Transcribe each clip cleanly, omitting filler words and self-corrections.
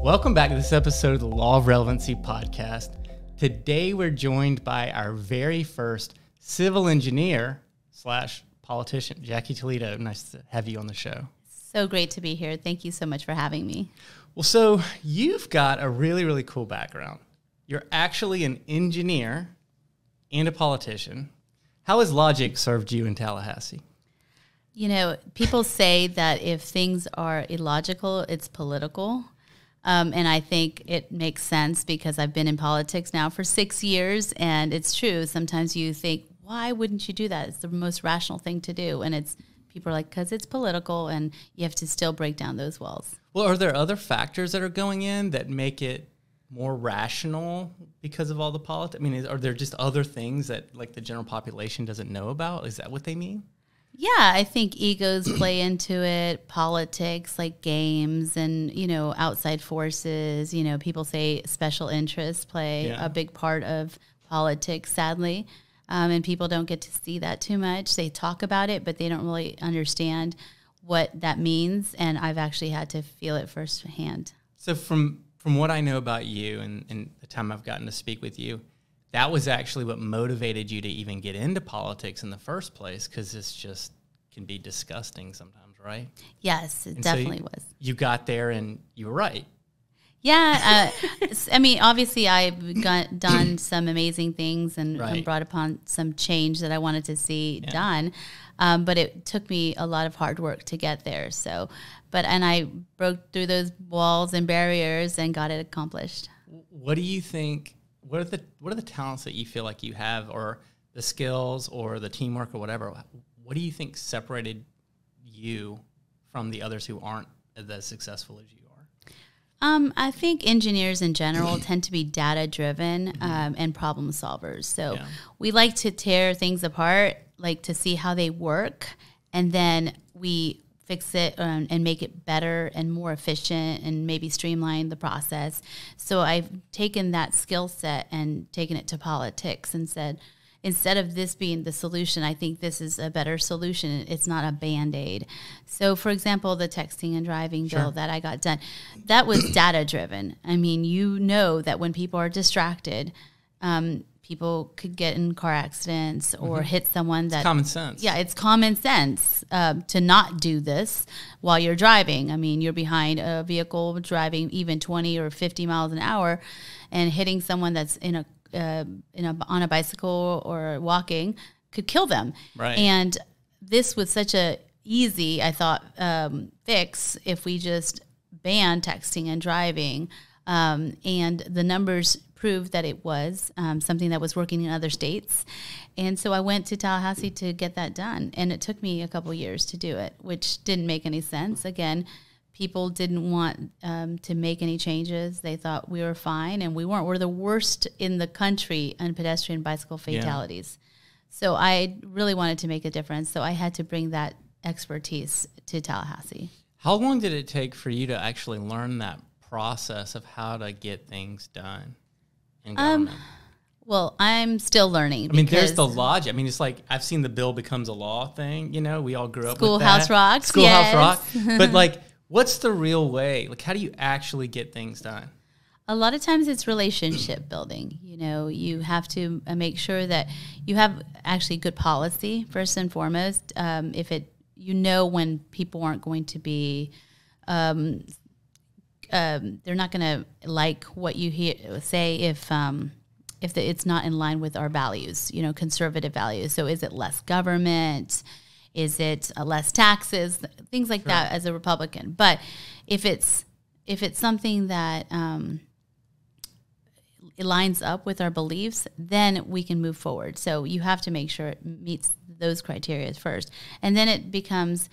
Welcome back to this episode of the Law of Relevancy podcast. Today we're joined by our very first civil engineer slash politician, Jackie Toledo. Nice to have you on the show. So great to be here. Thank you so much for having me. Well, so you've got a really, really cool background. You're actually an engineer and a politician. How has logic served you in Tallahassee? You know, people say that if things are illogical, it's political. And I think it makes sense because I've been in politics now for 6 years, and it's true. Sometimes you think, why wouldn't you do that? It's the most rational thing to do. And people are like, because it's political, and you have to still break down those walls. Well, are there other factors that are going in that make it more rational because of all the politics? I mean, are there just other things that like the general population doesn't know about? Is that what they mean? Yeah, I think egos play into it, politics, like games and, outside forces. People say special interests play a big part of politics, sadly. And people don't get to see that too much. They talk about it, but they don't really understand what that means. And I've actually had to feel it firsthand. So from what I know about you and the time I've gotten to speak with you, that was actually what motivated you to even get into politics in the first place, because it's just can be disgusting sometimes, right? Yes, it definitely was. You got there and you were right. Yeah. I mean, obviously I've done some amazing things and brought upon some change that I wanted to see done. But it took me a lot of hard work to get there. And I broke through those walls and barriers and got it accomplished. What do you think? What are the talents that you feel like you have, or the skills, or the teamwork, or whatever? What do you think separated you from the others who aren't as successful as you are? I think engineers in general tend to be data-driven and problem solvers. So we like to tear things apart, like to see how they work, and then we fix it and make it better and more efficient and maybe streamline the process. So I've taken that skill set and taken it to politics and said, instead of this being the solution, I think this is a better solution. It's not a Band-Aid. So, for example, the texting and driving bill that I got done, that was data-driven. I mean, you know that when people are distracted, people could get in car accidents or hit someone. It's common sense. Yeah, it's common sense to not do this while you're driving. I mean, you're behind a vehicle driving even 20 or 50 miles an hour and hitting someone that's on a bicycle or walking could kill them. Right. And this was such a easy, I thought, fix if we just banned texting and driving. And the numbers proved that it was something that was working in other states. And so I went to Tallahassee to get that done. And it took me a couple years to do it, which didn't make any sense. Again, people didn't want to make any changes. They thought we were fine, and we weren't. We're the worst in the country on pedestrian bicycle fatalities. So I really wanted to make a difference. So I had to bring that expertise to Tallahassee. How long did it take for you to actually learn that process of how to get things done in government? Well, I'm still learning. I mean, there's the logic. I mean, it's like I've seen the bill becomes a law thing. We all grew up with that. Schoolhouse Rock. Schoolhouse Rock. But like, what's the real way? Like, how do you actually get things done? A lot of times it's relationship building. You have to make sure that you have actually good policy first and foremost. When people aren't going to be, they're not going to like what you say if it's not in line with our values, conservative values. So is it less government? Is it less taxes? Things like that as a Republican. But if it's something that it lines up with our beliefs, then we can move forward. So you have to make sure it meets those criteria first. And then it becomes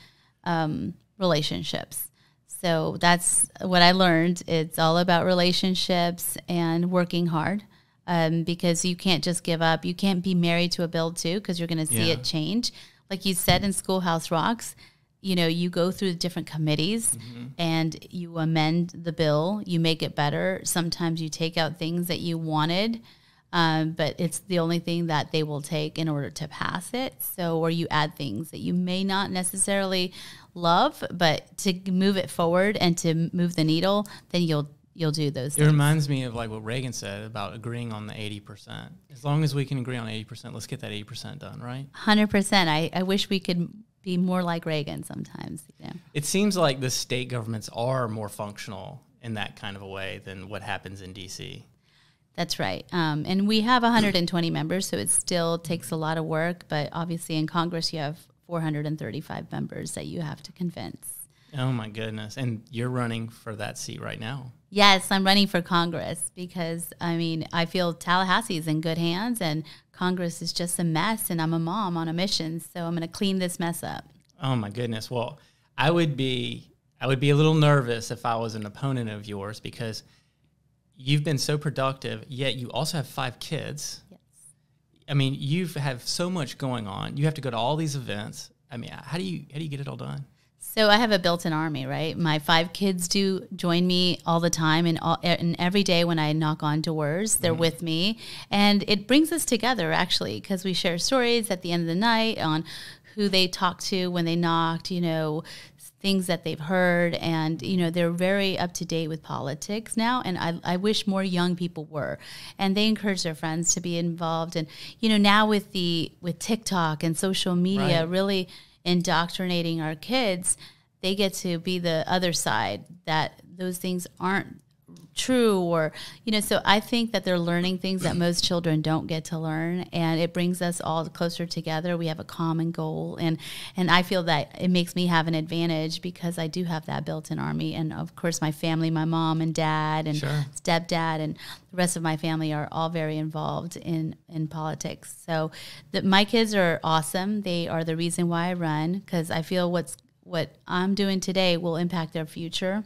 relationships. So that's what I learned. It's all about relationships and working hard because you can't just give up. You can't be married to a bill too because you're going to see it change. Like you said in Schoolhouse Rocks, you go through the different committees and you amend the bill. You make it better. Sometimes you take out things that you wanted, but it's the only thing that they will take in order to pass it. So, or you add things that you may not necessarily love, but to move it forward and to move the needle, then you'll you'll do those It things. reminds me of like what Reagan said about agreeing on the 80%. As long as we can agree on 80%, let's get that 80% done, right? 100%. I wish we could be more like Reagan sometimes. You know? It seems like the state governments are more functional in that kind of a way than what happens in D.C. That's right. And we have 120 members, so it still takes a lot of work. But obviously in Congress, you have 435 members that you have to convince. Oh, my goodness. And you're running for that seat right now. Yes, I'm running for Congress because, I mean, I feel Tallahassee is in good hands and Congress is just a mess, and I'm a mom on a mission, so I'm going to clean this mess up. Oh, my goodness. Well, I would be a little nervous if I was an opponent of yours because you've been so productive, yet you also have 5 kids. Yes. I mean, you have so much going on. You have to go to all these events. I mean, how do you get it all done? So I have a built-in army, right? My 5 kids do join me all the time, and every day when I knock on doors, they're with me. And it brings us together, actually, because we share stories at the end of the night on who they talked to when they knocked, you know, things that they've heard. And, you know, they're very up-to-date with politics now, and I wish more young people were. And they encourage their friends to be involved. And, you know, now with TikTok and social media, Right. really indoctrinating our kids, they get to be the other side, that those things aren't true, or, you know, so I think that they're learning things that most children don't get to learn, and it brings us all closer together. We have a common goal, and I feel that it makes me have an advantage because I do have that built-in army, and of course my family, my mom and dad and Sure. stepdad and the rest of my family are all very involved in politics. So my kids are awesome. They are the reason why I run, because I feel what I'm doing today will impact their future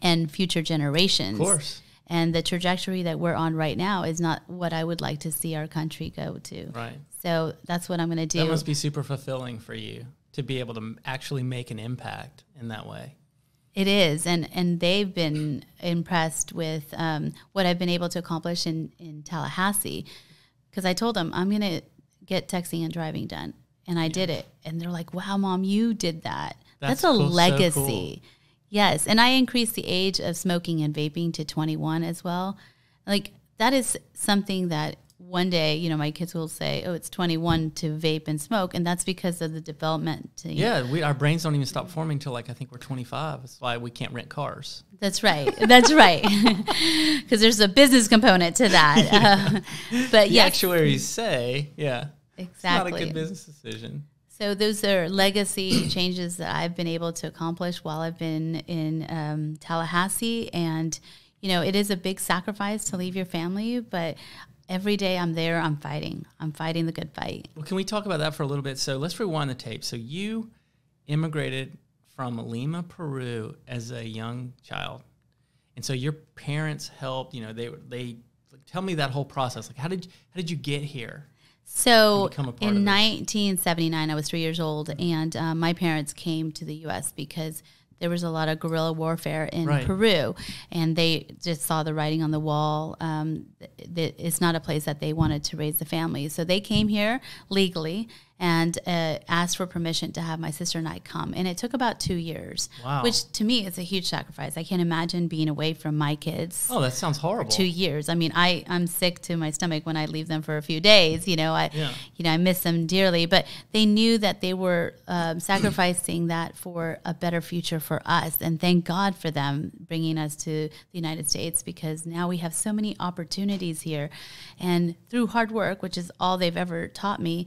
and future generations. Of course. And the trajectory that we're on right now is not what I would like to see our country go to. Right. So that's what I'm going to do. That must be super fulfilling for you to be able to actually make an impact in that way. It is, and they've been impressed with what I've been able to accomplish in Tallahassee, because I told them I'm going to get texting and driving done, and I did it. And they're like, wow, Mom, you did that. That's a cool, legacy. so cool. Yes, and I increased the age of smoking and vaping to 21 as well. Like, that is something that one day, you know, my kids will say, oh, it's 21 to vape and smoke, and that's because of the development. Yeah, our brains don't even stop forming until, like, I think we're 25. That's why we can't rent cars. That's right. That's right. Because there's a business component to that. But The yes, actuaries say, yeah, exactly. it's not a good business decision. So those are legacy changes that I've been able to accomplish while I've been in Tallahassee. And, you know, it is a big sacrifice to leave your family, but every day I'm there, I'm fighting. I'm fighting the good fight. Well, can we talk about that for a little bit? So let's rewind the tape. So you immigrated from Lima, Peru as a young child. And so your parents helped, you know, they like, tell me that whole process. Like, how did you get here? So become a part in of this? 1979, I was 3 years old, and my parents came to the U.S. because there was a lot of guerrilla warfare in Right. Peru, and they just saw the writing on the wall. That it's not a place that they wanted to raise the family. So they came here legally and asked for permission to have my sister and I come. And it took about 2 years, Wow. which to me is a huge sacrifice. I can't imagine being away from my kids. Oh, that sounds horrible. 2 years. I mean, I'm sick to my stomach when I leave them for a few days. You know, I miss them dearly. But they knew that they were sacrificing that for a better future for us. And thank God for them bringing us to the United States, because now we have so many opportunities here. And through hard work, which is all they've ever taught me,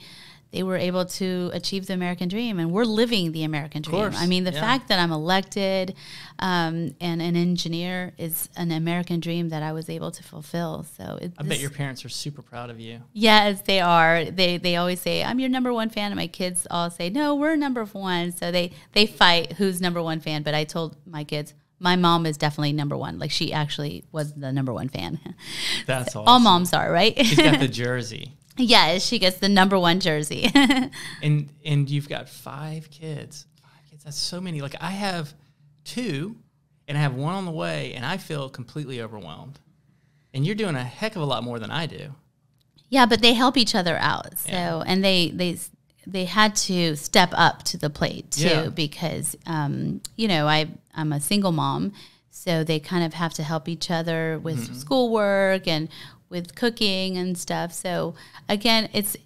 they were able to achieve the American dream, and we're living the American dream. course, I mean, the yeah. fact that I'm elected and an engineer is an American dream that I was able to fulfill. So I bet your parents are super proud of you. Yes, they are. They always say, I'm your number one fan, and my kids all say, no, we're number one. So they fight who's number one fan, but I told my kids, my mom is definitely number one. Like, she actually was the number one fan. That's awesome. All moms are, right? She's got the jersey. Yeah, she gets the number one jersey. And you've got 5 kids. 5 kids. That's so many. Like, I have 2, and I have 1 on the way, and I feel completely overwhelmed. And you're doing a heck of a lot more than I do. Yeah, but they help each other out. So, Yeah. and they had to step up to the plate too, Yeah. because you know, I'm a single mom. So they kind of have to help each other with schoolwork and with cooking and stuff. So again, it's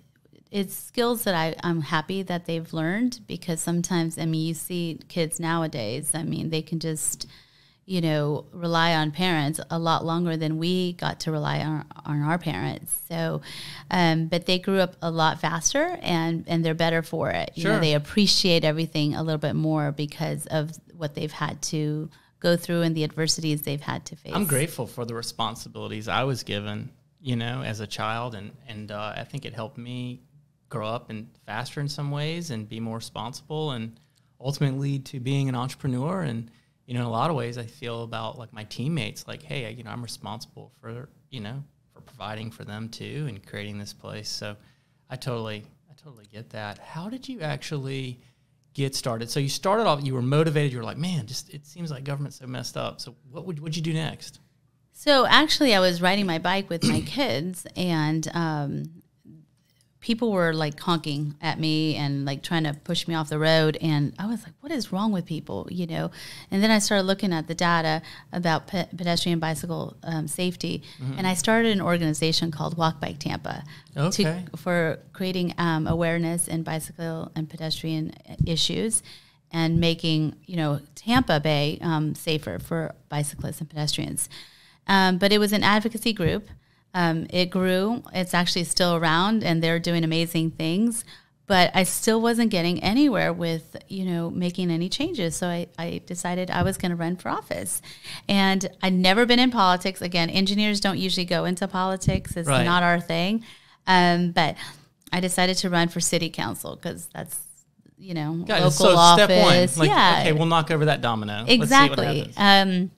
skills that I'm happy that they've learned, because sometimes, I mean, you see kids nowadays, I mean, they can just, rely on parents a lot longer than we got to rely on our parents. So, but they grew up a lot faster and they're better for it. Sure. They appreciate everything a little bit more because of what they've had to go through and the adversities they've had to face. I'm grateful for the responsibilities I was given, as a child. And I think it helped me grow up and faster in some ways and be more responsible, and ultimately lead to being an entrepreneur. And, in a lot of ways I feel about like my teammates, like, hey, I'm responsible for, for providing for them too and creating this place. So I totally get that. How did you actually get started? So you started off, you were motivated, you were like, man, it seems like government's so messed up. So what'd you do next? So actually I was riding my bike with my kids, and people were like honking at me and like trying to push me off the road. And I was like, what is wrong with people, And then I started looking at the data about pedestrian bicycle safety. And I started an organization called Walk Bike Tampa for creating awareness in bicycle and pedestrian issues and making, Tampa Bay safer for bicyclists and pedestrians. But it was an advocacy group. It grew. It's actually still around, and they're doing amazing things. But I still wasn't getting anywhere with, making any changes. So I decided I was going to run for office. And I'd never been in politics. Again, engineers don't usually go into politics. It's not our thing. But I decided to run for city council because that's, local so office. Step one. Okay, we'll knock over that domino. Exactly. Let's see what happens.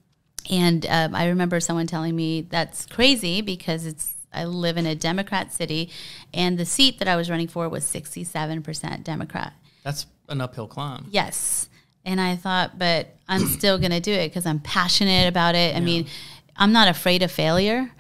And I remember someone telling me that's crazy because I live in a Democrat city, and the seat that I was running for was 67% Democrat. That's an uphill climb. Yes. And I thought, but I'm still going to do it because I'm passionate about it. I mean, I'm not afraid of failure,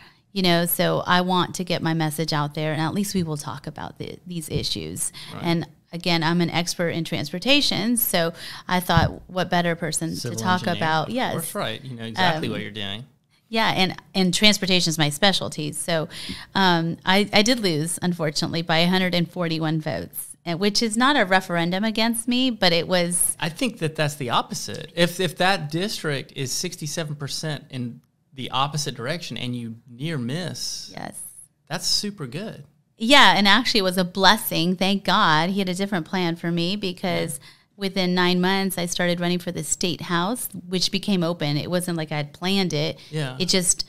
so I want to get my message out there, and at least we will talk about these issues. Right. And again, I'm an expert in transportation, so I thought, what better person to talk about? Yes, that's right. You know exactly what you're doing. Yeah, and transportation is my specialty. So I did lose, unfortunately, by 141 votes, which is not a referendum against me, but it was. I think that's the opposite. If that district is 67% in the opposite direction and you near miss, yes, that's super good. Yeah, and actually it was a blessing. Thank God he had a different plan for me because within 9 months I started running for the state house, which became open. It wasn't like I had planned it. Yeah. It just,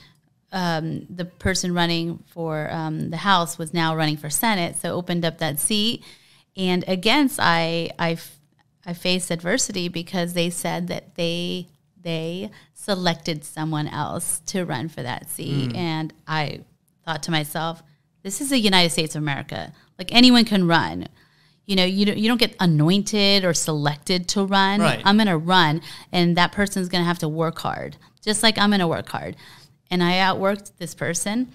the person running for the house was now running for Senate, so opened up that seat. And against, I faced adversity because they said that they selected someone else to run for that seat. And I thought to myself, this is the United States of America. Like anyone can run. You don't get anointed or selected to run. Right. I'm going to run, and that person's going to have to work hard, just like I'm going to work hard. And I outworked this person,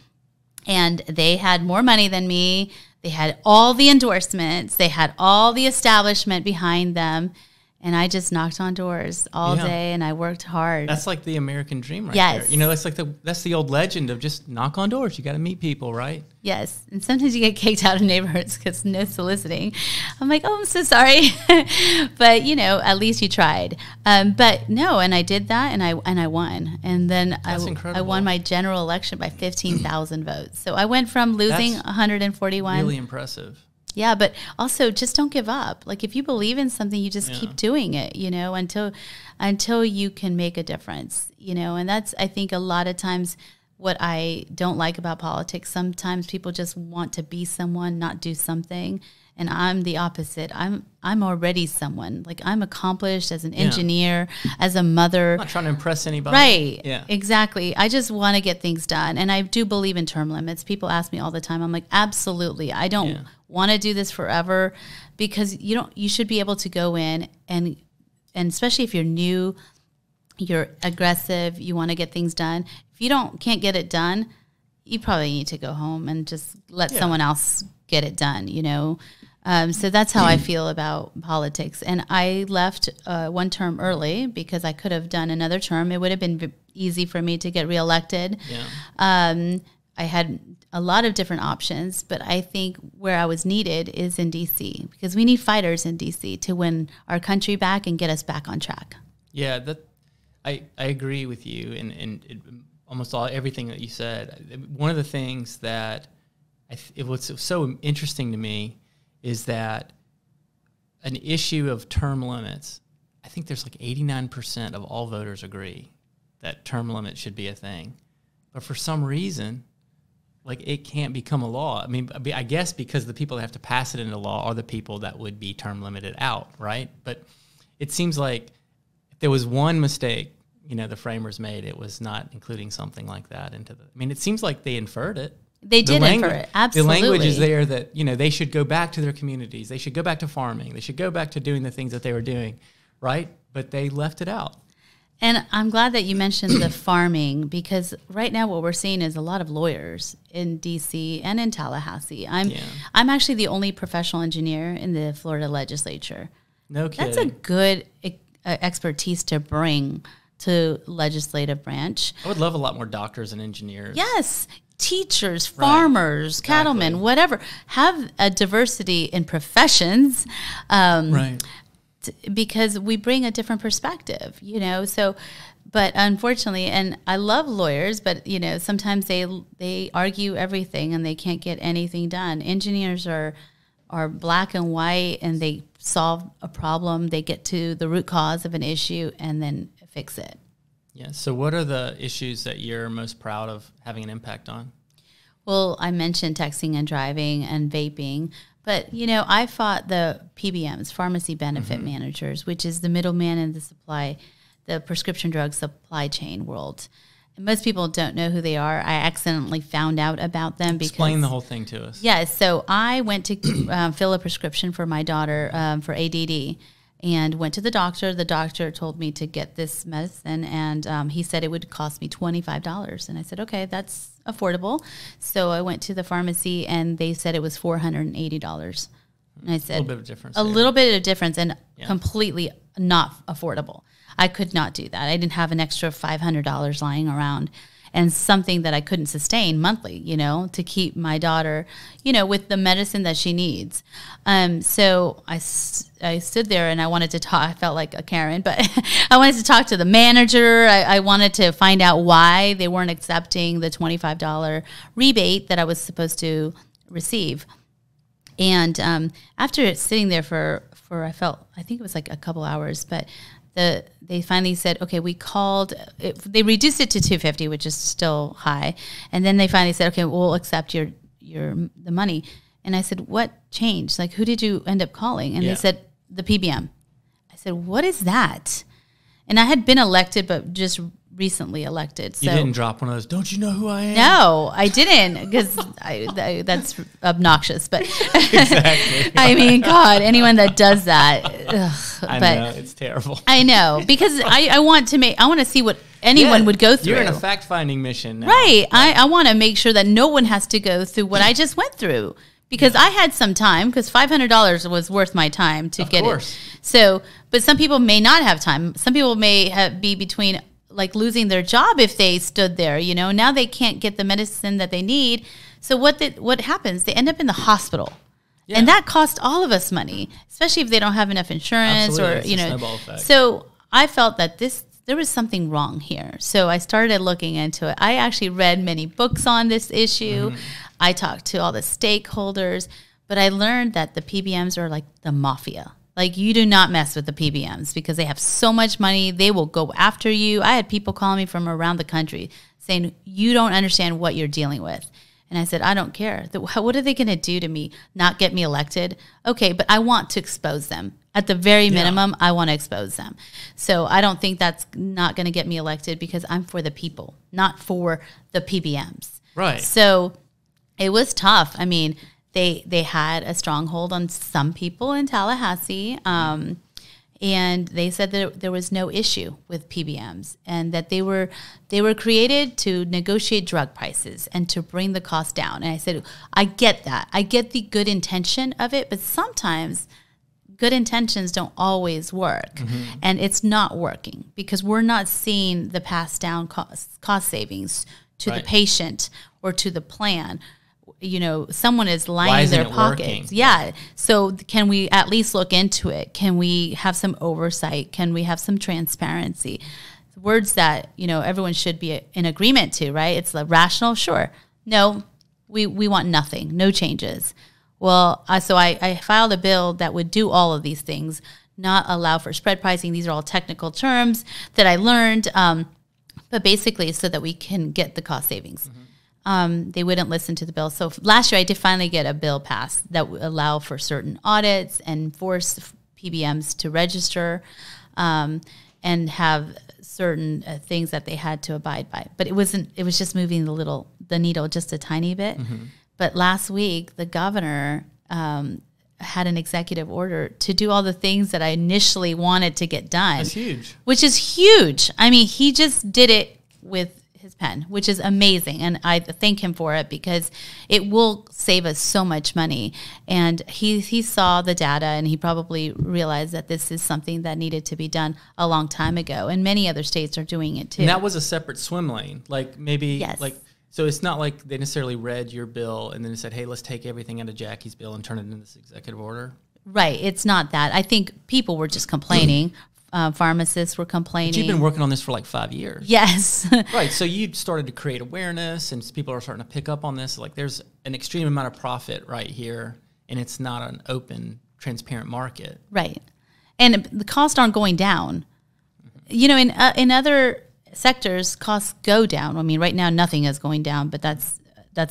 and they had more money than me. They had all the endorsements. They had all the establishment behind them. And I just knocked on doors all day, and I worked hard. That's like the American dream right there. That's the old legend of just knock on doors. You got to meet people, right? Yes. And sometimes you get kicked out of neighborhoods because no soliciting. I'm like, I'm so sorry. But, at least you tried. But no, and I did that, and I won. And then I won my general election by 15,000 votes. So I went from losing 141. Really impressive. Yeah, but also just don't give up. Like if you believe in something, you just keep doing it, until you can make a difference, and that's, I think, a lot of times what I don't like about politics. Sometimes people just want to be someone, not do something. And I'm the opposite. I'm already someone. Like I'm accomplished as an engineer, as a mother. I'm not trying to impress anybody. Right. Yeah. Exactly. I just want to get things done. And I do believe in term limits. People ask me all the time. I'm like, absolutely. I don't want to do this forever, because you should be able to go in and especially if you're new, you're aggressive, you want to get things done. If you can't get it done, you probably need to go home and just let someone else get it done, So that's how I feel about politics. And I left one term early because I could have done another term. It would have been easy for me to get reelected. Yeah. I had a lot of different options, but I think where I was needed is in D.C. because we need fighters in D.C. to win our country back and get us back on track. Yeah, I agree with you in almost everything that you said. One of the things that it was so interesting to me is that an issue of term limits, I think there's like 89% of all voters agree that term limits should be a thing. But for some reason, like it can't become a law. I mean, I guess because the people that have to pass it into law are the people that would be term limited out, right? But it seems like if there was one mistake, the framers made, it was not including something like that into the. I mean, it seems like they inferred it. They did infer it, absolutely. The language is there that, they should go back to their communities. They should go back to farming. They should go back to doing the things that they were doing, right? But they left it out. And I'm glad that you mentioned the farming because right now what we're seeing is a lot of lawyers in D.C. and in Tallahassee. I'm actually the only professional engineer in the Florida legislature. No kidding. That's a good expertise to bring to legislative branch. I would love a lot more doctors and engineers. Yes. Teachers, farmers, cattlemen, whatever. Have a diversity in professions. Right. Because we bring a different perspective, so, but unfortunately, and I love lawyers, but, sometimes they argue everything and they can't get anything done. Engineers are black and white and they solve a problem. They get to the root cause of an issue and then fix it. Yeah. So what are the issues that you're most proud of having an impact on? Well, I mentioned texting and driving and vaping, but, I fought the PBMs, pharmacy benefit managers, which is the middleman in the prescription drug supply chain world. And most people don't know who they are. I accidentally found out about them. Explain the whole thing to us. Yes. So I went to fill a prescription for my daughter for ADD. And went to the doctor. The doctor told me to get this medicine, and he said it would cost me $25. And I said, okay, that's affordable. So I went to the pharmacy, and they said it was $480. And I said, a little bit of difference. Little bit of difference, and completely not affordable. I could not do that. I didn't have an extra $500 lying around. And something that I couldn't sustain monthly, to keep my daughter, with the medicine that she needs. So I stood there and I wanted to talk. I felt like a Karen, but I wanted to talk to the manager. I wanted to find out why they weren't accepting the $25 rebate that I was supposed to receive. And after sitting there for I think it was like a couple hours, but they finally said, okay, we called, they reduced it to $250, which is still high. And then they finally said, okay, we'll accept the money. And I said, what changed? Like, who did you end up calling? And they said, the PBM. I said, what is that? And I had been elected, but just recently elected. So you didn't drop one of those, don't you know who I am? No, I didn't, because that's obnoxious. But exactly. I mean, God, anyone that does that. I know, it's terrible. I know, because I want to see what anyone would go through. You're in a fact-finding mission now. Right. I want to make sure that no one has to go through what I just went through. Because I had some time, because $500 was worth my time to get it. So, but some people may not have time. Some people may be between like losing their job if they stood there, now they can't get the medicine that they need. So what happens? They end up in the hospital. Yeah. And that costs all of us money, especially if they don't have enough insurance. Absolutely. Or, it's a snowball effect. So I felt that there was something wrong here. So I started looking into it. I actually read many books on this issue. I talked to all the stakeholders, but I learned that the PBMs are like the mafia. Like, you do not mess with the PBMs because they have so much money. They will go after you. I had people calling me from around the country saying, you don't understand what you're dealing with. And I said, I don't care. What are they going to do to me? Not get me elected? Okay, but I want to expose them. At the very minimum, I want to expose them. So I don't think that's not going to get me elected because I'm for the people, not for the PBMs. Right. So it was tough. I mean, they had a stronghold on some people in Tallahassee. And they said that there was no issue with PBMs and that they were created to negotiate drug prices and to bring the cost down. And I said, I get that. I get the good intention of it, but sometimes good intentions don't always work. Mm-hmm. And it's not working because we're not seeing the passed down cost savings to the patient or to the plan. You know, someone is lining their pockets. Working? Yeah. So can we at least look into it? Can we have some oversight? Can we have some transparency? Words that, you know, everyone should be in agreement to, right? It's rational, sure. No, we want nothing, no changes. Well, so I filed a bill that would do all of these things, not allow for spread pricing. These are all technical terms that I learned, but basically so that we can get the cost savings. Mm-hmm. They wouldn't listen to the bill. So last year I did finally get a bill passed that would allow for certain audits and force PBMs to register and have certain things that they had to abide by. But it was just moving the needle just a tiny bit. Mm-hmm. But last week the governor had an executive order to do all the things that I initially wanted to get done. That's huge. Which is huge. I mean, he just did it with his pen, which is amazing. And I thank him for it because it will save us so much money. And he saw the data and he probably realized that this is something that needed to be done a long time ago. And many other states are doing it too. And that was a separate swim lane. Like maybe yes. So it's not like they necessarily read your bill and then said, hey, let's take everything out of Jackie's bill and turn it into this executive order. Right. It's not that. I think people were just complaining. Pharmacists were complaining. But you've been working on this for like 5 years. Yes. Right. So you started to create awareness and people are starting to pick up on this. Like there's an extreme amount of profit right here and it's not an open, transparent market. Right. And the costs aren't going down. Mm-hmm. You know, in other sectors, costs go down. I mean, right now nothing is going down, but that's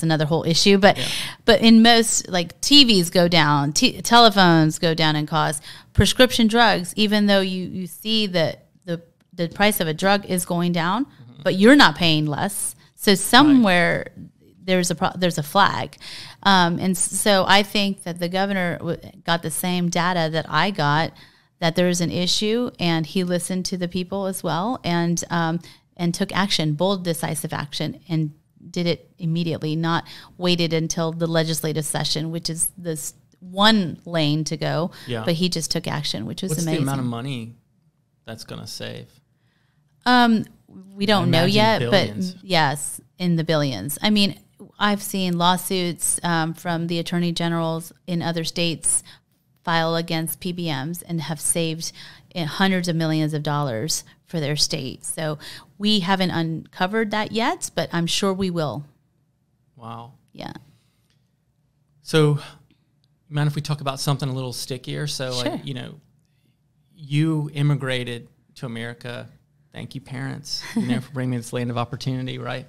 another whole issue. But but in most, like TVs go down, telephones go down in cost. Prescription drugs, even though you see that the price of a drug is going down, mm-hmm. but you're not paying less. So somewhere there's a flag. And so I think that the governor got the same data that I got, that there is an issue, and he listened to the people as well, and took action, bold, decisive action, and did it immediately, not waited until the legislative session, which is this one lane to go. Yeah. But he just took action, which was amazing. What's the amount of money that's going to save? We don't know yet, billions. But yes, in the billions. I mean, I've seen lawsuits from the attorney generals in other states file against PBMs and have saved hundreds of millions of dollars for their state. So we haven't uncovered that yet, but I'm sure we will. Wow. Yeah. So, mind if we talk about something a little stickier? So, sure. Like, you know, you immigrated to America. Thank you, parents, for bringing me this land of opportunity, right?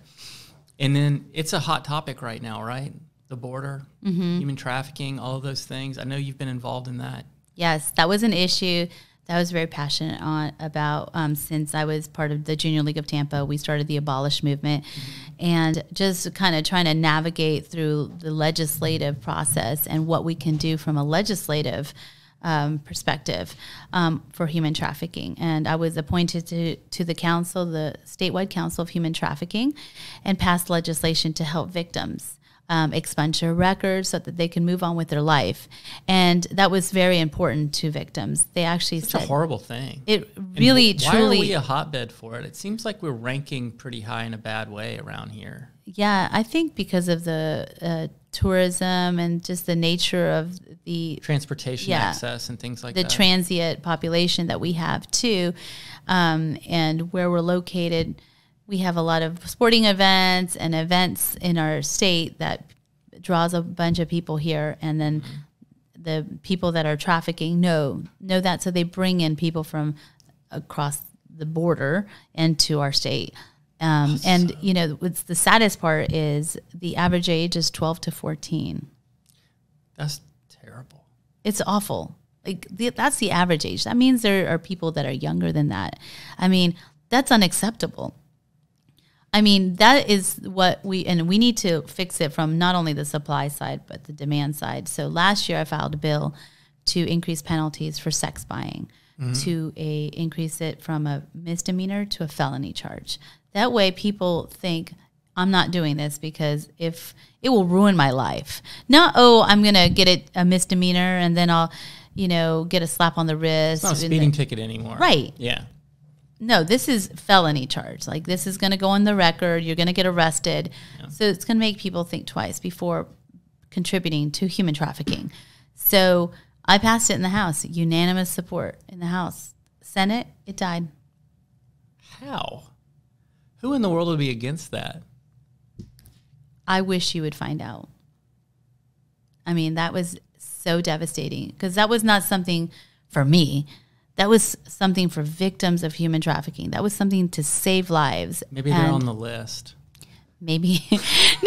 And then it's a hot topic right now, right? The border, mm-hmm. human trafficking, all of those things. I know you've been involved in that. Yes, that was an issue that I was very passionate about since I was part of the Junior League of Tampa. We started the Abolish movement, mm-hmm. and just kind of trying to navigate through the legislative process and what we can do from a legislative perspective for human trafficking. And I was appointed to the council, the statewide council of human trafficking, and passed legislation to help victims expunge their records so that they can move on with their life. And that was very important to victims. They actually said... It's a horrible thing. It really, why truly... Why are we a hotbed for it? It seems like we're ranking pretty high in a bad way around here. Yeah, I think because of the tourism and just the nature of the... transportation access and things like that. The transient population that we have, too. And where we're located... We have a lot of sporting events and events in our state that draws a bunch of people here, and then mm-hmm. the people that are trafficking know that, so they bring in people from across the border into our state. And you know, what's the saddest part is the average age is 12 to 14. That's terrible. It's awful. Like that's the average age. That means there are people that are younger than that. I mean, that's unacceptable. I mean, that is what we need to fix it from not only the supply side, but the demand side. So last year I filed a bill to increase penalties for sex buying, to increase it from a misdemeanor to a felony charge. That way people think, I'm not doing this because if it will ruin my life. Not, I'm going to get it a misdemeanor and then I'll, get a slap on the wrist. It's not a speeding ticket anymore. Right. Yeah. No, this is felony charge. Like, this is going to go on the record. You're going to get arrested. Yeah. So it's going to make people think twice before contributing to human trafficking. So I passed it in the House, unanimous support in the House. Senate, it died. How? Who in the world would be against that? I wish you would find out. I mean, that was so devastating because that was not something for me. That was something for victims of human trafficking. That was something to save lives. Maybe they're on the list. Maybe. No,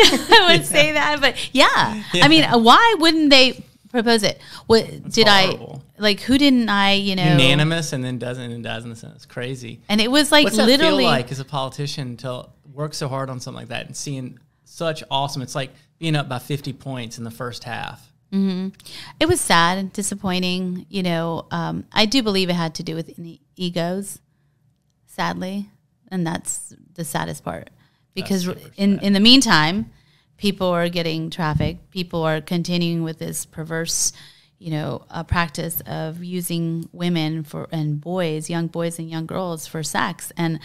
I wouldn't say that, but yeah. I mean, why wouldn't they propose it? What That's did horrible. who didn't I, Unanimous and then doesn't and does in the Senate. It's crazy. And it was like What's literally. What's that feel like as a politician to work so hard on something like that and seeing such awesome, it's like being up by 50 points in the first half. Mm-hmm. It was sad and disappointing. I do believe it had to do with egos, sadly. And that's the saddest part. Because in the meantime, people are getting trafficked. People are continuing with this perverse, practice of using women and young boys and young girls for sex. And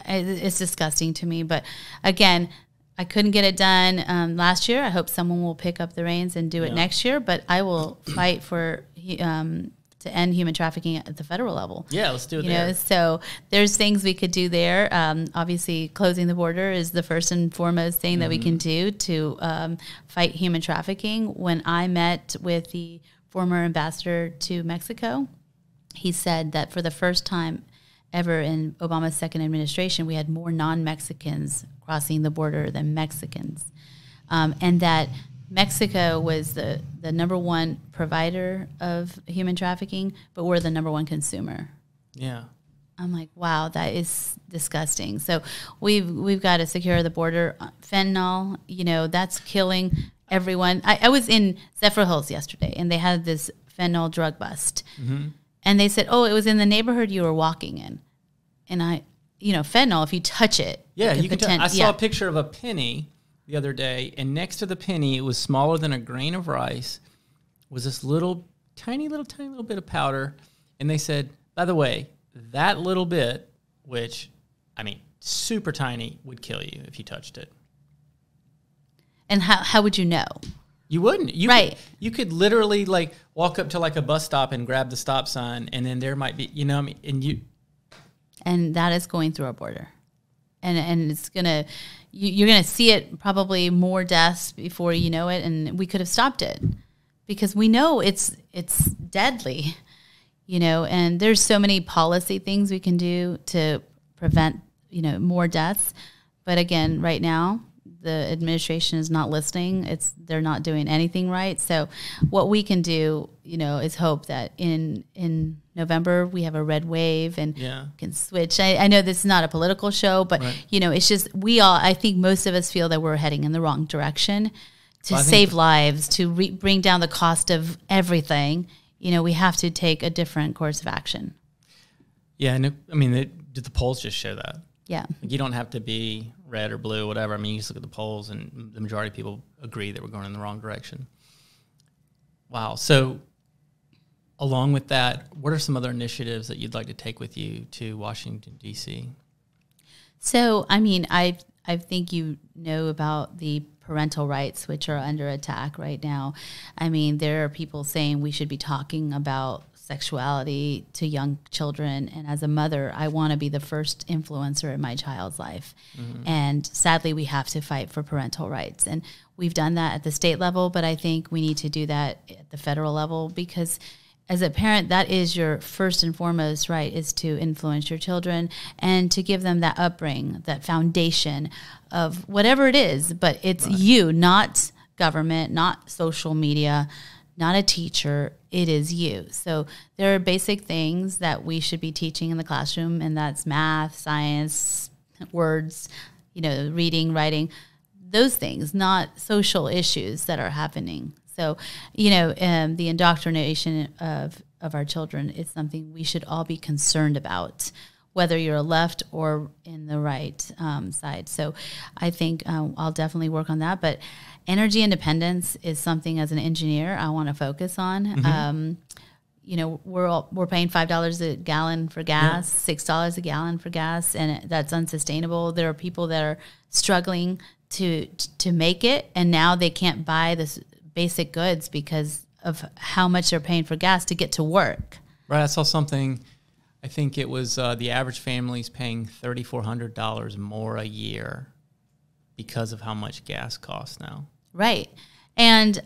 it's disgusting to me. But again, I couldn't get it done last year. I hope someone will pick up the reins and do it next year. But I will fight for to end human trafficking at the federal level. Yeah, let's do it there. So there's things we could do there. Obviously, closing the border is the first and foremost thing that we can do to fight human trafficking. When I met with the former ambassador to Mexico, he said that for the first time ever in Obama's second administration, we had more non-Mexicans crossing the border than Mexicans. And that Mexico was the number one provider of human trafficking, but we're the number one consumer. Yeah. I'm like, wow, that is disgusting. So we've got to secure the border. Fentanyl, that's killing everyone. I was in Zephyr Hills yesterday, and they had this fentanyl drug bust. Mm-hmm. And they said, it was in the neighborhood you were walking in. And fentanyl, if you touch it. Yeah, you can I saw a picture of a penny the other day, and next to the penny, it was smaller than a grain of rice, was this tiny little bit of powder. And they said, by the way, that little bit, which, super tiny, would kill you if you touched it. And how would you know? You wouldn't. You could literally walk up to a bus stop and grab the stop sign, and then there might be, and that is going through our border, and it's gonna, you're gonna see it probably more deaths before you know it, and we could have stopped it because we know it's deadly, and there's so many policy things we can do to prevent more deaths, but again, right now, the administration is not listening. They're not doing anything right. So what we can do, is hope that in November we have a red wave and can switch. I know this is not a political show, but right. It's just I think most of us feel that we're heading in the wrong direction to save lives, to bring down the cost of everything. We have to take a different course of action. Yeah. And did the polls just show that? Yeah. You don't have to be red or blue, whatever. You just look at the polls, and the majority of people agree that we're going in the wrong direction. Wow. So along with that, what are some other initiatives that you'd like to take with you to Washington, D.C.? So, I think you know about the parental rights, which are under attack right now. There are people saying we should be talking about sexuality to young children, and as a mother, I want to be the first influencer in my child's life. Mm-hmm. And sadly, we have to fight for parental rights, and we've done that at the state level, but I think we need to do that at the federal level, because as a parent, that is your first and foremost right, is to influence your children and to give them that upbringing, that foundation of whatever it is, but it's right. You, not government, not social media, not a teacher, it is you. So there are basic things that we should be teaching in the classroom, and that's math, science, words, reading, writing, those things, not social issues that are happening. So, the indoctrination of of our children is something we should all be concerned about, whether you're left or in the right side. So I think I'll definitely work on that. But energy independence is something as an engineer I want to focus on. Mm-hmm. We're paying $5 a gallon for gas, $6 a gallon for gas, and that's unsustainable. There are people that are struggling to make it, and now they can't buy this basic goods because of how much they're paying for gas to get to work. Right. I saw something. I think it was the average family's paying $3,400 more a year because of how much gas costs now. Right. And,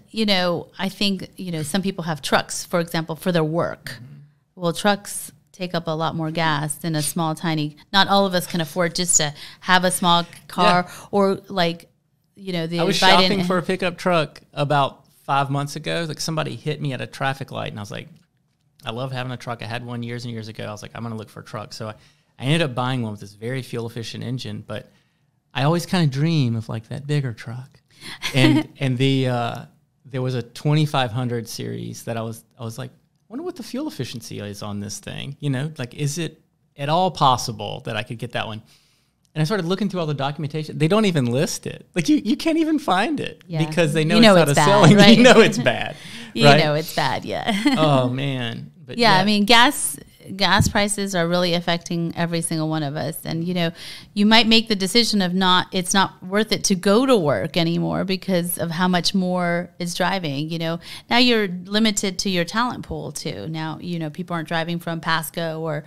I think, some people have trucks, for example, for their work. Mm-hmm. Well, trucks take up a lot more gas than a small, tiny, not all of us can afford just to have a small car or I was shopping for a pickup truck about 5 months ago. Like somebody hit me at a traffic light and I was like, I love having a truck. I had one years and years ago. I was like, I'm going to look for a truck. So I ended up buying one with this very fuel efficient engine, but I always kind of dream of like that bigger truck. And there was a 2500 series that I was like, I wonder what the fuel efficiency is on this thing. Like, is it at all possible that I could get that one? And I started looking through all the documentation. They don't even list it. Like you can't even find it because they know it's not selling. Right? It's bad. It's bad. Yeah. Oh man. But I mean, gas prices are really affecting every single one of us. And, you might make the decision of it's not worth it to go to work anymore because of how much more is driving. Now you're limited to your talent pool too. Now, people aren't driving from Pasco or,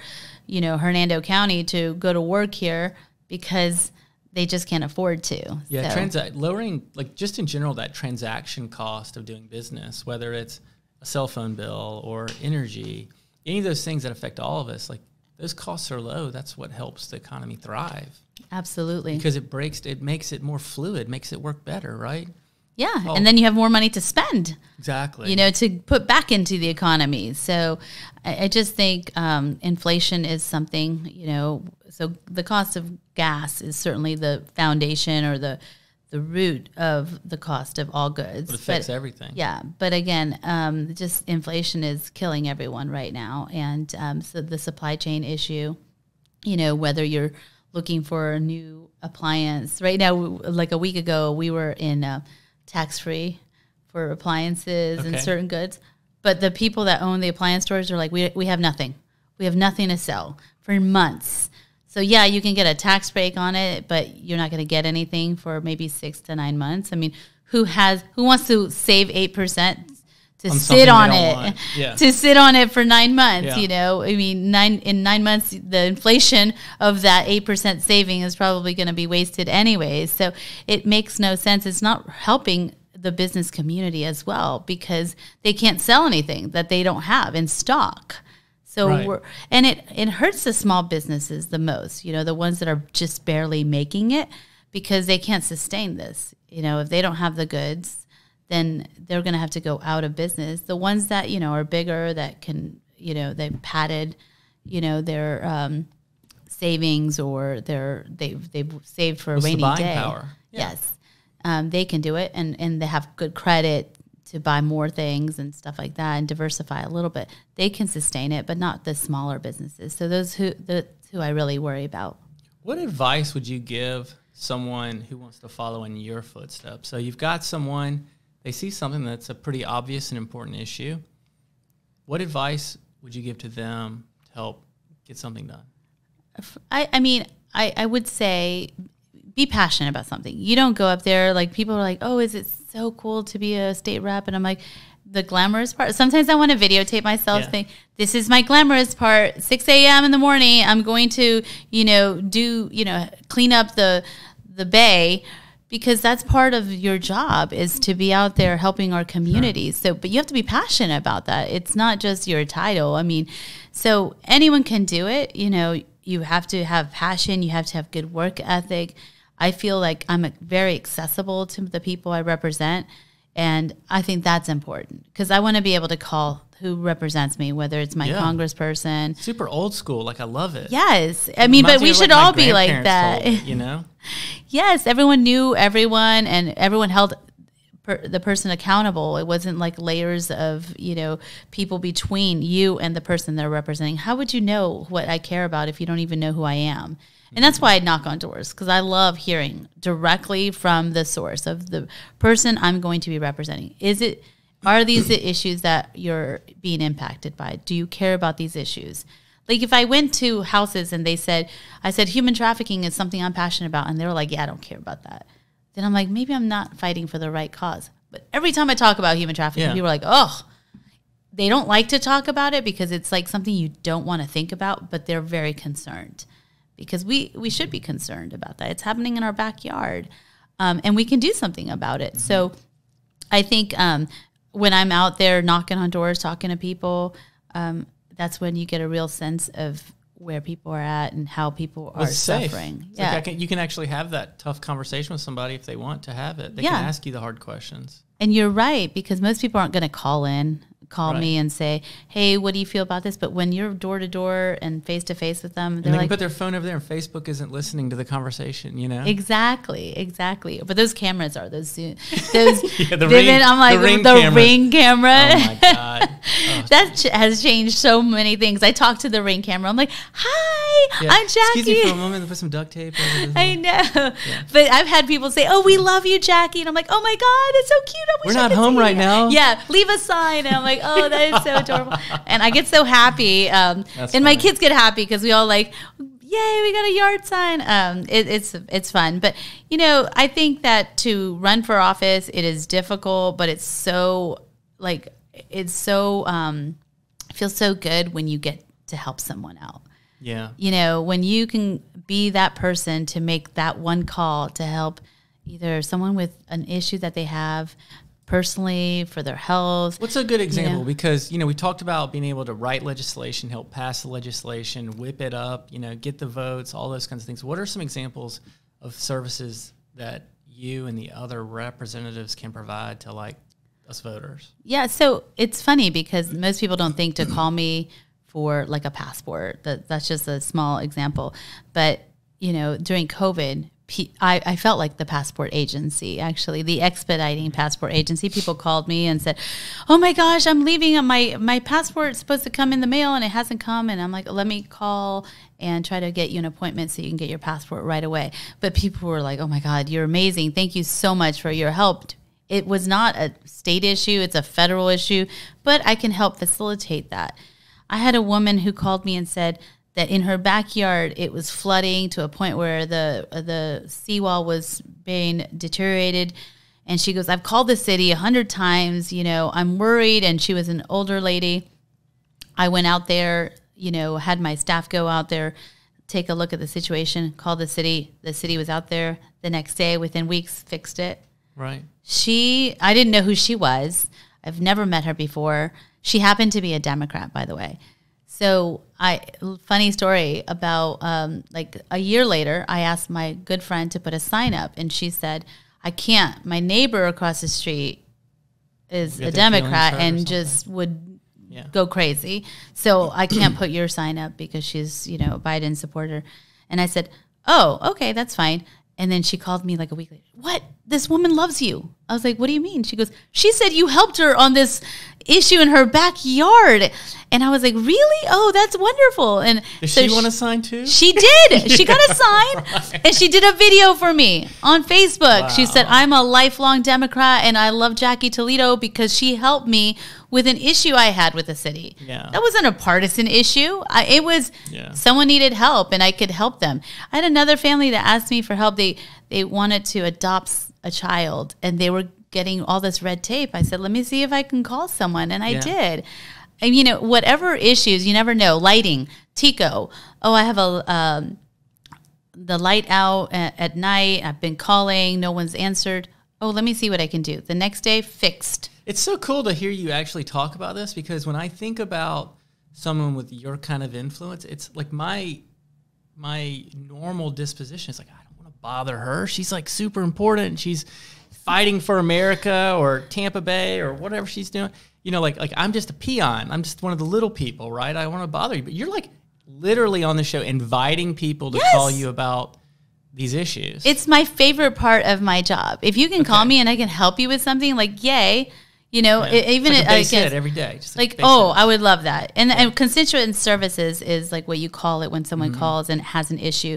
Hernando County to go to work here because they just can't afford to. Yeah. So. Lowering, like just in general, that transaction cost of doing business, whether it's a cell phone bill or energy, any of those things that affect all of us, like those costs are low. That's what helps the economy thrive. Absolutely. Because it makes it more fluid, makes it work better, right? Yeah. Oh. And then you have more money to spend. Exactly. To put back into the economy. So I just think inflation is something, so the cost of gas is certainly the foundation or the root of the cost of all goods. It affects everything. Yeah. But again, just inflation is killing everyone right now. And so the supply chain issue, whether you're looking for a new appliance. Right now, like a week ago, we were in tax-free for appliances and certain goods. But the people that own the appliance stores are like, we have nothing. We have nothing to sell for months. So, yeah, you can get a tax break on it, but you're not going to get anything for maybe 6 to 9 months. I mean, who wants to save 8% to sit on it, to sit on it for 9 months, I mean, in 9 months, the inflation of that 8% saving is probably going to be wasted anyways. So it makes no sense. It's not helping the business community as well because they can't sell anything that they don't have in stock. So it hurts the small businesses the most, the ones that are just barely making it because they can't sustain this. If they don't have the goods, then they're going to have to go out of business. The ones that, are bigger that can, they've padded, their savings or they've saved for a rainy day. Power. Yeah. Yes. They can do it and they have good credit to buy more things and stuff like that and diversify a little bit. They can sustain it, but not the smaller businesses. So that's who I really worry about. What advice would you give someone who wants to follow in your footsteps? So you've got someone, they see something that's a pretty obvious and important issue. What advice would you give to them to help get something done? I would say be passionate about something. You don't go up there, like people are like, oh, is it so cool to be a state rep? And I'm like, the glamorous part. Sometimes I want to videotape myself saying, this is my glamorous part. 6 a.m. in the morning, I'm going to, clean up the bay because that's part of your job is to be out there helping our communities. So, but you have to be passionate about that. It's not just your title. I mean, so anyone can do it. You have to have passion. You have to have good work ethic. I feel like I'm very accessible to the people I represent, and I think that's important because I want to be able to call who represents me, whether it's my congressperson. Super old school, like I love it. Yes, I mean, but we should all be like that. Yes, everyone knew everyone, and everyone held the person accountable. It wasn't like layers of, people between you and the person they're representing. How would you know what I care about if you don't even know who I am? And that's why I knock on doors, because I love hearing directly from the source of the person I'm going to be representing. Are these the issues that you're being impacted by? Do you care about these issues? Like if I went to houses and I said, human trafficking is something I'm passionate about, and they were like, yeah, I don't care about that. Then I'm like, maybe I'm not fighting for the right cause. But every time I talk about human trafficking, people are like, oh, they don't like to talk about it because it's like something you don't want to think about, but they're very concerned. Because we should be concerned about that. It's happening in our backyard, and we can do something about it. Mm-hmm. So I think when I'm out there knocking on doors, talking to people, that's when you get a real sense of where people are at and how people are suffering. Yeah, like you can actually have that tough conversation with somebody if they want to have it. They can ask you the hard questions. And you're right, because most people aren't going to call me and say, hey, what do you feel about this? But when you're door to door and face to face with them, they can put their phone over there, and Facebook isn't listening to the conversation, Exactly. But those cameras are those ring camera. Oh my God. That has changed so many things. I talk to the Ring camera. I'm like, hi, I'm Jackie. Excuse me for a moment, put some duct tape over this. I know. Yeah. But I've had people say, oh, we love you, Jackie. And I'm like, oh my God, it's so cute. We're not home right now. Yeah, leave a sign. And I'm like, oh, that is so adorable. And I get so happy. And funny. My kids get happy because we all like, yay, we got a yard sign. It's fun. But, I think that to run for office, it is difficult, but it feels so good when you get to help someone out. Yeah. When you can be that person to make that one call to help either someone with an issue that they have personally for their health. What's a good example? Because, we talked about being able to write legislation, help pass the legislation, whip it up, get the votes, all those kinds of things. What are some examples of services that you and the other representatives can provide to us voters? Yeah, so it's funny because most people don't think to call me for like a passport. That's just a small example. But, during COVID, I felt like the passport agency, actually, the expediting passport agency. People called me and said, oh my gosh, I'm leaving. My passport is supposed to come in the mail and it hasn't come. And I'm like, let me call and try to get you an appointment so you can get your passport right away. But people were like, oh my God, you're amazing. Thank you so much for your help. It was not a state issue. It's a federal issue, but I can help facilitate that. I had a woman who called me and said that in her backyard, it was flooding to a point where the seawall was being deteriorated. And she goes, I've called the city 100 times, I'm worried. And she was an older lady. I went out there, had my staff go out there, take a look at the situation, call the city. The city was out there the next day, within weeks, fixed it. Right. I didn't know who she was. I've never met her before. She happened to be a Democrat, by the way. So funny story about a year later, I asked my good friend to put a sign up, and she said, I can't. My neighbor across the street is a Democrat and just would go crazy. So I can't put your sign up because she's, a Biden supporter. And I said, oh, okay, that's fine. And then she called me like a week later. What? This woman loves you. I was like, what do you mean? She goes, she said you helped her on this issue in her backyard. And I was like, really? Oh, that's wonderful. And does she want a sign too? She did. She got a sign. Right. And she did a video for me on Facebook. Wow. She said, I'm a lifelong Democrat and I love Jackie Toledo because she helped me with an issue I had with the city. Yeah. That wasn't a partisan issue. It was someone needed help and I could help them. I had another family that asked me for help. They wanted to adopt a child and they were getting all this red tape. I said, let me see if I can call someone. And I did. And, whatever issues, you never know. Lighting, Tico. Oh, I have the light out at night. I've been calling. No one's answered. Oh, let me see what I can do. The next day, fixed. It's so cool to hear you actually talk about this because when I think about someone with your kind of influence, it's like my normal disposition is like, I don't want to bother her. She's like super important. She's fighting for America or Tampa Bay or whatever she's doing. Like I'm just a peon. I'm just one of the little people, right? I want to bother you. But you're like literally on the show inviting people to call you about these issues. It's my favorite part of my job. If you can call me and I can help you with something, like, yay. You know, even it's like a base hit every day. Just like I would love that. And constituent services is like what you call it when someone calls and has an issue.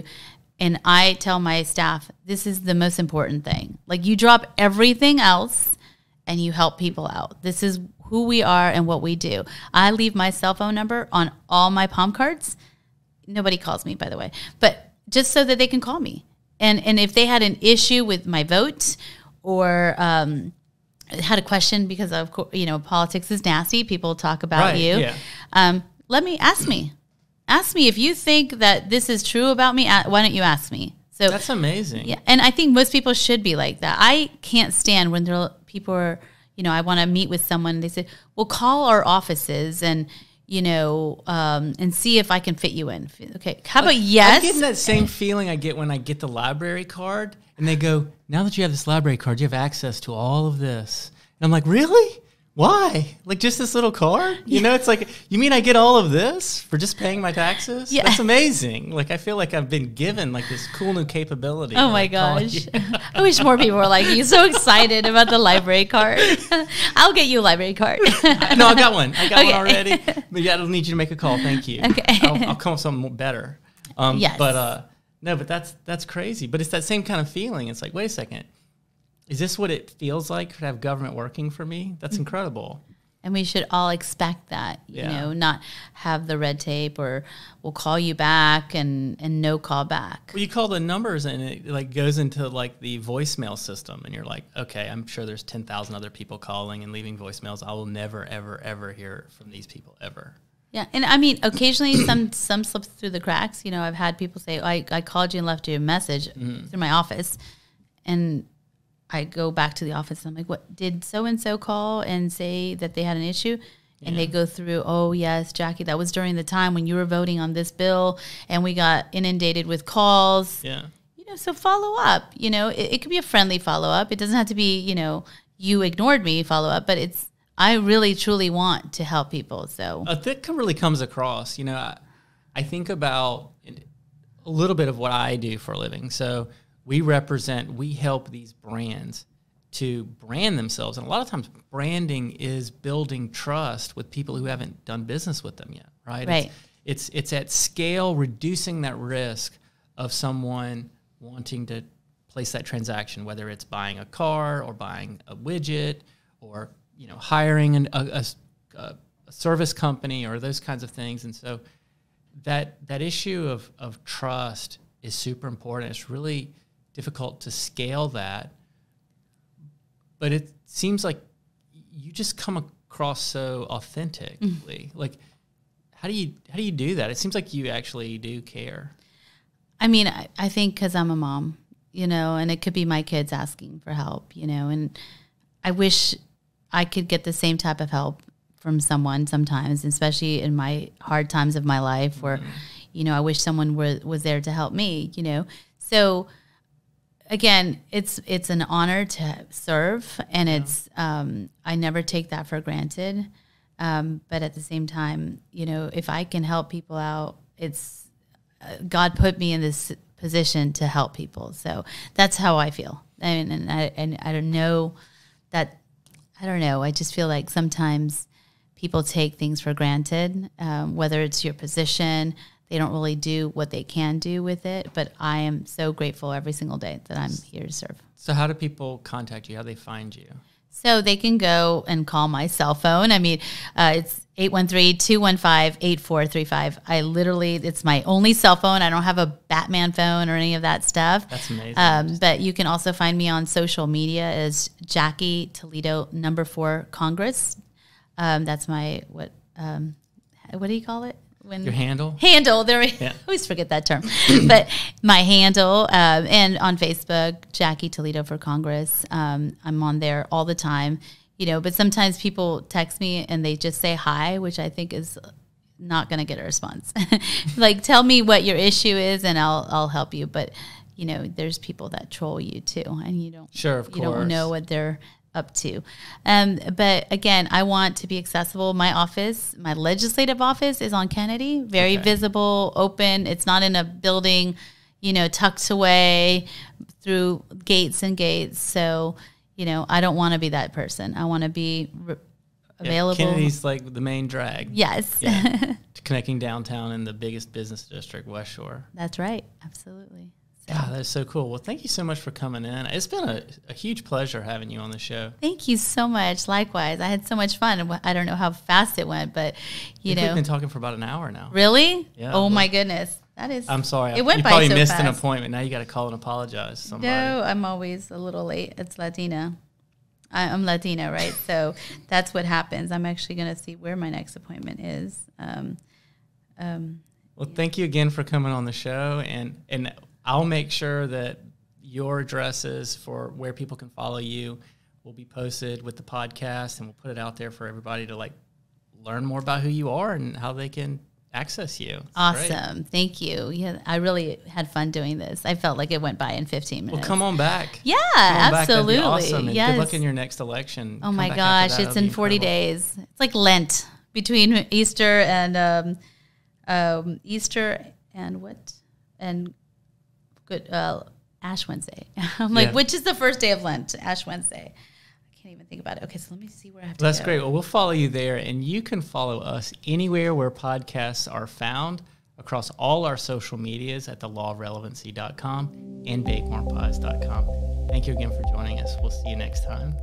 And I tell my staff, this is the most important thing. Like, you drop everything else and you help people out. This is who we are and what we do. I leave my cell phone number on all my palm cards. Nobody calls me, by the way, but just so that they can call me. And if they had an issue with my vote or had a question, because of course, you know, politics is nasty. People talk about you. Yeah. Ask me if you think that this is true about me. Why don't you ask me? So that's amazing. Yeah, and I think most people should be like that. I can't stand when people are, you know, I want to meet with someone. They say, "Well, call our offices and." You know, and see if I can fit you in. Okay, how about yes? I'm getting that same feeling I get when I get the library card, and they go, now that you have this library card, you have access to all of this. And I'm like, really? Why? Like, just this little card? You know, it's like, you mean I get all of this for just paying my taxes? Yeah. That's amazing. Like, I feel like I've been given, like, this cool new capability. Oh, my gosh. I wish more people were like you, so excited about the library card. I'll get you a library card. No, I got one. I got one already. But yeah, I don't need you to make a call. Thank you. Okay. I'll come up with something better. Yes. But, no, but that's crazy. But it's that same kind of feeling. It's like, wait a second. Is this what it feels like to have government working for me? That's incredible. And we should all expect that, you know, not have the red tape or we'll call you back and no call back. Well, you call the numbers and it like goes into like the voicemail system and you're like, okay, I'm sure there's 10,000 other people calling and leaving voicemails. I will never, ever, ever hear from these people ever. Yeah, and I mean, occasionally some slips through the cracks. You know, I've had people say, I called you and left you a message through my office, and I go back to the office and I'm like, what, did so-and-so call and say that they had an issue? And they go through, oh, yes, Jackie, that was during the time when you were voting on this bill and we got inundated with calls. Yeah. You know, so follow up. You know, it could be a friendly follow-up. It doesn't have to be, you know, you ignored me follow-up, but it's, I really, truly want to help people. So that really comes across. You know, I think about a little bit of what I do for a living. So we help these brands to brand themselves. And a lot of times branding is building trust with people who haven't done business with them yet, right? Right. It's at scale, reducing that risk of someone wanting to place that transaction, whether it's buying a car or buying a widget or, you know, hiring a service company or those kinds of things. And so that issue of trust is super important. It's really difficult to scale that, but it seems like you just come across so authentically. Like, how do you do that? It seems like you actually do care. I mean, I think because I'm a mom, you know, and it could be my kids asking for help, you know, and I wish I could get the same type of help from someone sometimes, especially in my hard times of my life where, you know, I wish someone was there to help me, you know. So again, it's an honor to serve, and it's I never take that for granted. But at the same time, you know, if I can help people out, it's God put me in this position to help people. So that's how I feel. And I don't know that. I don't know. I just feel like sometimes people take things for granted, whether it's your position. They don't really do what they can do with it, but I am so grateful every single day that I'm here to serve. So how do people contact you? How do they find you? So they can go and call my cell phone. I mean, it's 813-215-8435. It's my only cell phone. I don't have a Batman phone or any of that stuff. That's amazing. But you can also find me on social media as Jackie Toledo #4 Congress. That's my, what do you call it? Your handle? Handle. There I always forget that term. But my handle, and on Facebook, Jackie Toledo for Congress. I'm on there all the time, you know, but sometimes people text me and they just say hi, which I think is not going to get a response. Like, tell me what your issue is and I'll help you. But, you know, there's people that troll you too, and you don't know what they're up to. But again, I want to be accessible. My office, my legislative office, is on Kennedy, very visible, open. It's not in a building, tucked away through gates and gates. So, I don't want to be that person. I want to be available. Kennedy's like the main drag. Yes. Yeah. Connecting downtown in the biggest business district, West Shore. That's right. Absolutely. So. God, that's so cool. Well, thank you so much for coming in. It's been a huge pleasure having you on the show. Thank you so much. Likewise. I had so much fun. I don't know how fast it went, but, We've been talking for about an hour now. Really? Yeah. Oh, my goodness. That is. I'm sorry. It went you by probably so missed fast. an appointment. Now you got to call and apologize to somebody. No, I'm always a little late. It's Latina. I'm Latina, right? So that's what happens. I'm actually going to see where my next appointment is. Well, thank you again for coming on the show, and I'll make sure that your addresses for where people can follow you will be posted with the podcast, and we'll put it out there for everybody to learn more about who you are and how they can access you. It's awesome. great. Thank you. Yeah, I really had fun doing this. I felt like it went by in 15 minutes. Well, come on back. Yeah, That'd absolutely. be awesome. And yes. good luck in your next election. Oh my gosh, it's in 40 days. It's like Lent between Easter and Ash Wednesday. I'm like, which is the first day of Lent? Ash Wednesday. I can't even think about it. Okay, so let me see where I have to go. That's great. Well, we'll follow you there, and you can follow us anywhere where podcasts are found across all our social medias at thelawofrelevancy.com and bakewarmpies.com. Thank you again for joining us. We'll see you next time.